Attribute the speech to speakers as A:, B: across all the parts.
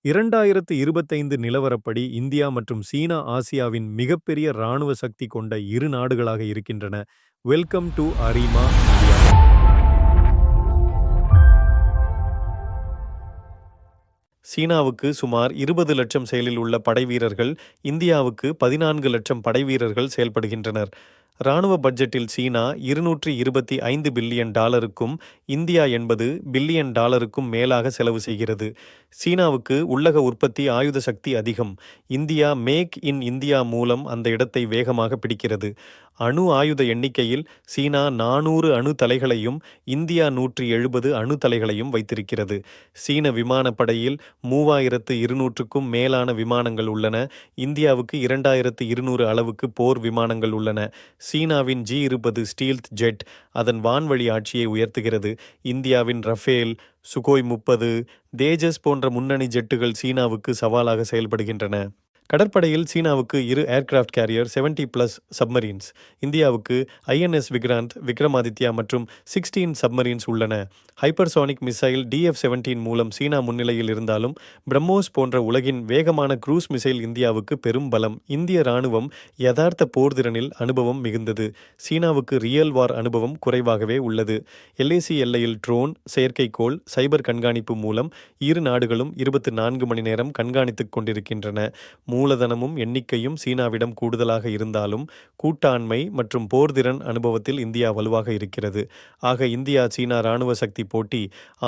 A: 2025 நிலவரப்படி இந்தியா மற்றும் சீனா ஆசியாவின் மிகப்பெரிய இராணுவ சக்தி கொண்ட இரு நாடுகளாக இருக்கின்றன. Welcome to Arima India. சீனாவுக்கு சுமார் 20 லட்சம் செயலில் உள்ள படைவீரர்கள், இந்தியாவுக்கு 14 லட்சம் படைவீரர்கள் செயல்படுகின்றனர். இராணுவ பட்ஜெட்டில் சீனா $225 பில்லியன், இந்தியா $80 பில்லியன் மேலாக செலவு செய்கிறது. சீனாவுக்கு உள்ளக உற்பத்தி ஆயுத சக்தி அதிகம். இந்தியா மேக் இன் இந்தியா மூலம் அந்த இடத்தை வேகமாக பிடிக்கிறது. அணு ஆயுத எண்ணிக்கையில் சீனா 400 அணு தலைகளையும் இந்தியா 170 அணு தலைகளையும் வைத்திருக்கிறது. சீன விமானப்படையில் 3200க்கும் மேலான விமானங்கள் உள்ளன. இந்தியாவுக்கு 2200 அளவுக்கு போர் விமானங்கள் உள்ளன. சீனாவின் G-20 ஸ்டீல்த் ஜெட் அதன் வான்வழி ஆட்சியை உயர்த்துகிறது. இந்தியாவின் ரஃபேல், சுகோய் 30, தேஜஸ் போன்ற முன்னணி ஜெட்டுகள் சீனாவுக்கு சவாலாக செயல்படுகின்றன. கடற்படையில் சீனாவுக்கு 2 ஏர்கிராஃப்ட் கேரியர், 70+ சப்மரீன்ஸ். இந்தியாவுக்கு INS விக்ராந்த், விக்ரமாதித்யா மற்றும் 16 சப்மரீன்ஸ் உள்ளன. ஹைப்பர்சானிக் மிசைல் DF-17 மூலம் சீனா முன்னிலையில் இருந்தாலும், பிரம்மோஸ் போன்ற உலகின் வேகமான குரூஸ் மிசைல் இந்தியாவுக்கு பெரும் பலம். இந்திய இராணுவம் யதார்த்த போர்திறனில் அனுபவம் மிகுந்தது. சீனாவுக்கு ரியல் வார் அனுபவம் குறைவாகவே உள்ளது. LAC எல்லையில் ட்ரோன், செயற்கைக்கோள், சைபர் கண்காணிப்பு மூலம் இரு நாடுகளும் 24 மணி நேரம் கண்காணித்துக் கொண்டிருக்கின்றன. மூலதனமும் எண்ணிக்கையும் சீனாவிடம் கூடுதலாக இருந்தாலும், கூட்டாண்மை மற்றும் போர்திறன் அனுபவத்தில் இந்தியா வலுவாக இருக்கிறது. ஆக இந்தியா சீனா இராணுவ சக்தி போட்டி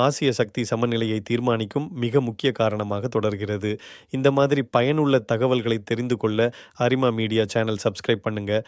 A: ஆசிய சக்தி சமநிலையை தீர்மானிக்கும் மிக முக்கிய காரணமாக தொடர்கிறது. இந்த மாதிரி பயனுள்ள தகவல்களை தெரிந்து கொள்ள அரிமா மீடியா சேனல் சப்ஸ்கிரைப் பண்ணுங்க.